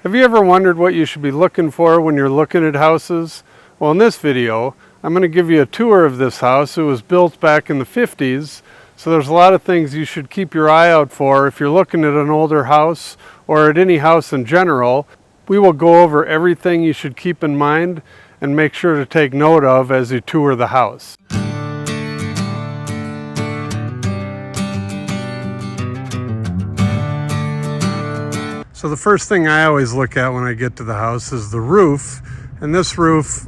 Have you ever wondered what you should be looking for when you're looking at houses? Well, in this video, I'm going to give you a tour of this house. It was built back in the 50s, so there's a lot of things you should keep your eye out for if you're looking at an older house or at any house in general. We will go over everything you should keep in mind and make sure to take note of as you tour the house. So the first thing I always look at when I get to the house is the roof. And this roof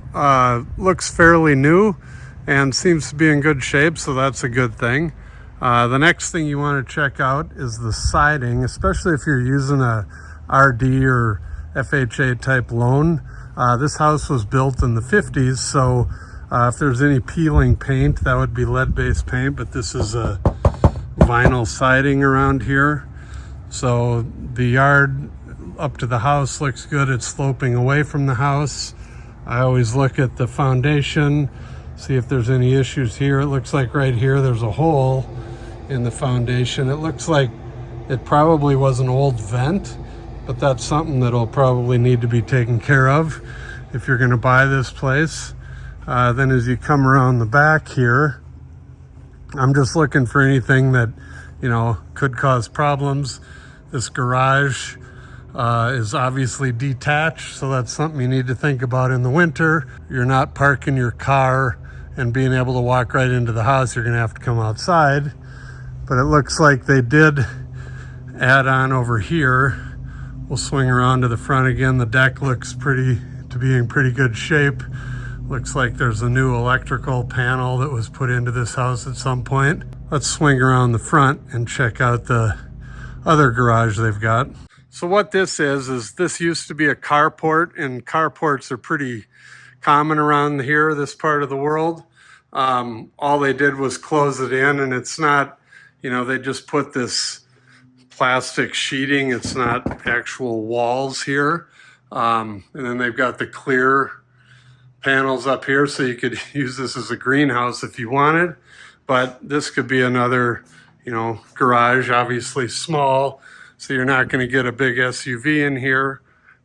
looks fairly new and seems to be in good shape, so that's a good thing. The next thing you want to check out is the siding, especially if you're using a RD or FHA type loan. This house was built in the 50s, so if there's any peeling paint, that would be lead-based paint, but this is a vinyl siding around here. So the yard up to the house looks good. It's sloping away from the house. I always look at the foundation, see if there's any issues here. It looks like right here there's a hole in the foundation. It looks like it probably was an old vent, but that's something that'll probably need to be taken care of if you're going to buy this place. Then as you come around the back here, I'm just looking for anything that, you know, could cause problems. This garage is obviously detached, so that's something you need to think about in the winter. You're not parking your car and being able to walk right into the house. You're gonna have to come outside. But it looks like they did add on over here. We'll swing around to the front again. The deck looks to be in pretty good shape. Looks like there's a new electrical panel that was put into this house at some point. Let's swing around the front and check out the other garage they've got. So what this is this used to be a carport, and carports are pretty common around here, this part of the world. All they did was close it in, and it's not, you know, they just put this plastic sheeting. It's not actual walls here. And then they've got the clear panels up here, so you could use this as a greenhouse if you wanted. But this could be another, you know, garage, obviously small, so you're not going to get a big SUV in here,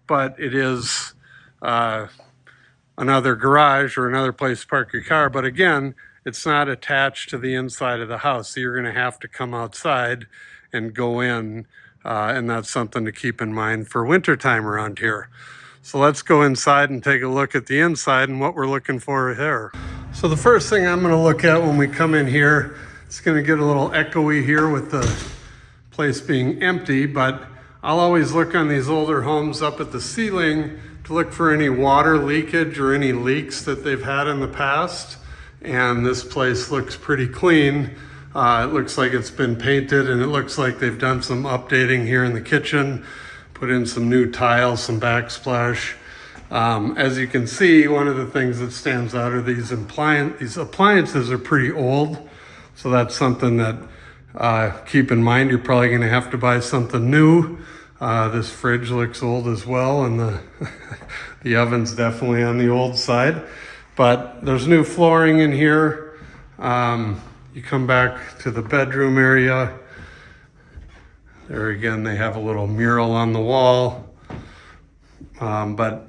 but it is another garage or another place to park your car. But again, it's not attached to the inside of the house, so you're going to have to come outside and go in, and that's something to keep in mind for wintertime around here. So let's go inside and take a look at the inside and what we're looking for here. So the first thing I'm going to look at when we come in here, it's going to get a little echoey here with the place being empty, but I'll always look on these older homes up at the ceiling to look for any water leakage or any leaks that they've had in the past. And this place looks pretty clean. It looks like it's been painted, and it looks like they've done some updating here in the kitchen, put in some new tiles, some backsplash. As you can see, one of the things that stands out are these appliances are pretty old. So that's something that keep in mind. You're probably going to have to buy something new. This fridge looks old as well, and the oven's definitely on the old side. But there's new flooring in here. You come back to the bedroom area. There again, they have a little mural on the wall. But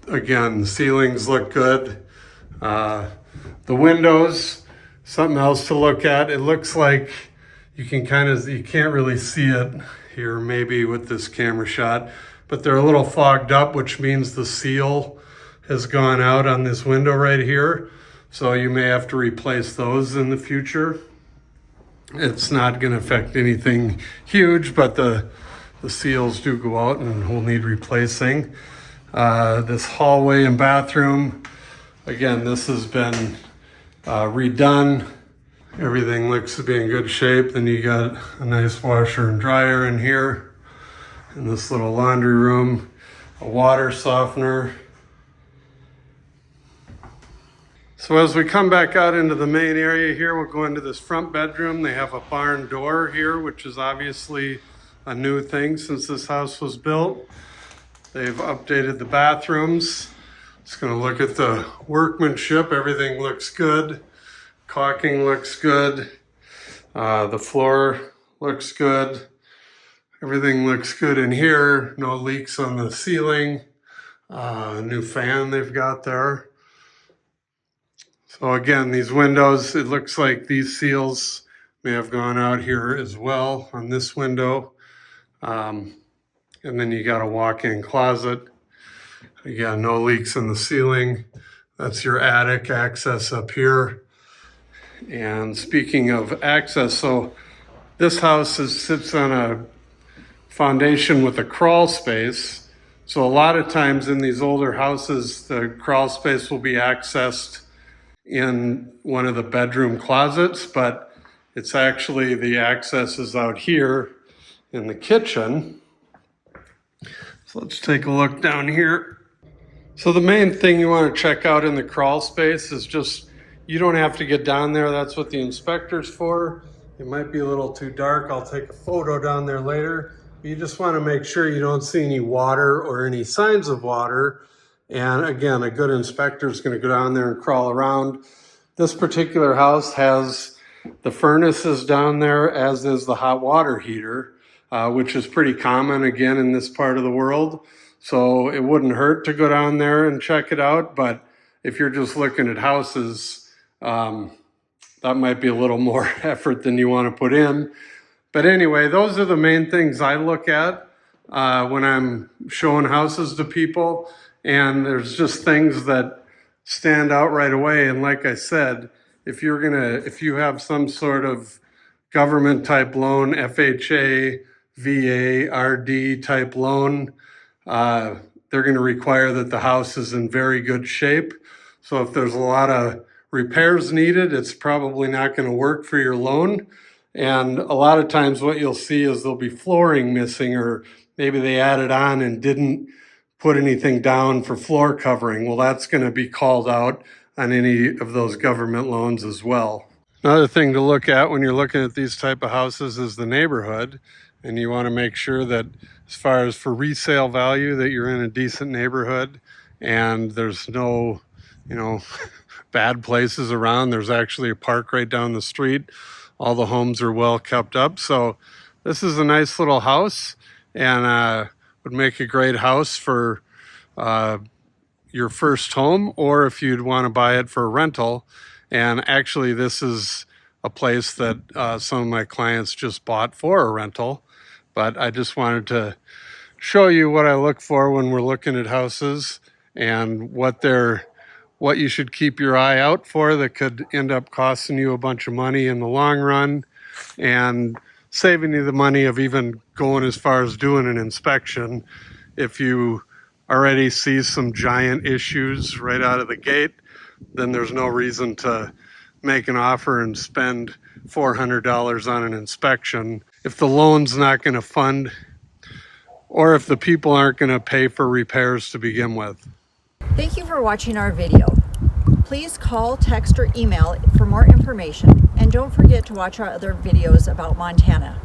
again, the ceilings look good. The windows, something else to look at. It looks like you can't really see it here maybe with this camera shot, but they're a little fogged up, which means the seal has gone out on this window right here. So you may have to replace those in the future. It's not going to affect anything huge, but the seals do go out and will need replacing. This hallway and bathroom, again, this has been redone. Everything looks to be in good shape. Then you got a nice washer and dryer in here. In this little laundry room, a water softener. So as we come back out into the main area here, we'll go into this front bedroom. They have a barn door here, which is obviously a new thing since this house was built. They've updated the bathrooms. Just gonna look at the workmanship. Everything looks good. Caulking looks good. The floor looks good. Everything looks good in here. No leaks on the ceiling. New fan they've got there. So again, these windows, it looks like these seals may have gone out here as well on this window. And then you got a walk-in closet. Again, no leaks in the ceiling. That's your attic access up here. And speaking of access, so this house sits on a foundation with a crawl space. So a lot of times in these older houses, the crawl space will be accessed in one of the bedroom closets, but it's actually the access is out here in the kitchen. So let's take a look down here. So the main thing you want to check out in the crawl space is just, you don't have to get down there. That's what the inspector's for. It might be a little too dark. I'll take a photo down there later. You just want to make sure you don't see any water or any signs of water. And again, a good inspector is going to go down there and crawl around. This particular house has the furnaces down there, as is the hot water heater, which is pretty common again in this part of the world. So it wouldn't hurt to go down there and check it out. But if you're just looking at houses, that might be a little more effort than you want to put in. But anyway, those are the main things I look at when I'm showing houses to people. And there's just things that stand out right away. And like I said, if you have some sort of government type loan, FHA, VA, RD type loan, they're going to require that the house is in very good shape. So if there's a lot of repairs needed, it's probably not going to work for your loan. And a lot of times what you'll see is there'll be flooring missing, or maybe they added on and didn't put anything down for floor covering. Well, that's going to be called out on any of those government loans as well. Another thing to look at when you're looking at these type of houses is the neighborhood. And you want to make sure that as far as for resale value, that you're in a decent neighborhood and there's no, bad places around. There's actually a park right down the street. All the homes are well kept up. So this is a nice little house, and would make a great house for your first home, or if you'd want to buy it for a rental. And actually, this is a place that some of my clients just bought for a rental. But I just wanted to show you what I look for when we're looking at houses, and what you should keep your eye out for that could end up costing you a bunch of money in the long run, and saving you the money of even going as far as doing an inspection. If you already see some giant issues right out of the gate, then there's no reason to make an offer and spend $400 on an inspection if the loan's not going to fund, or if the people aren't going to pay for repairs to begin with. Thank you for watching our video. Please call, text, or email for more information, and don't forget to watch our other videos about Montana.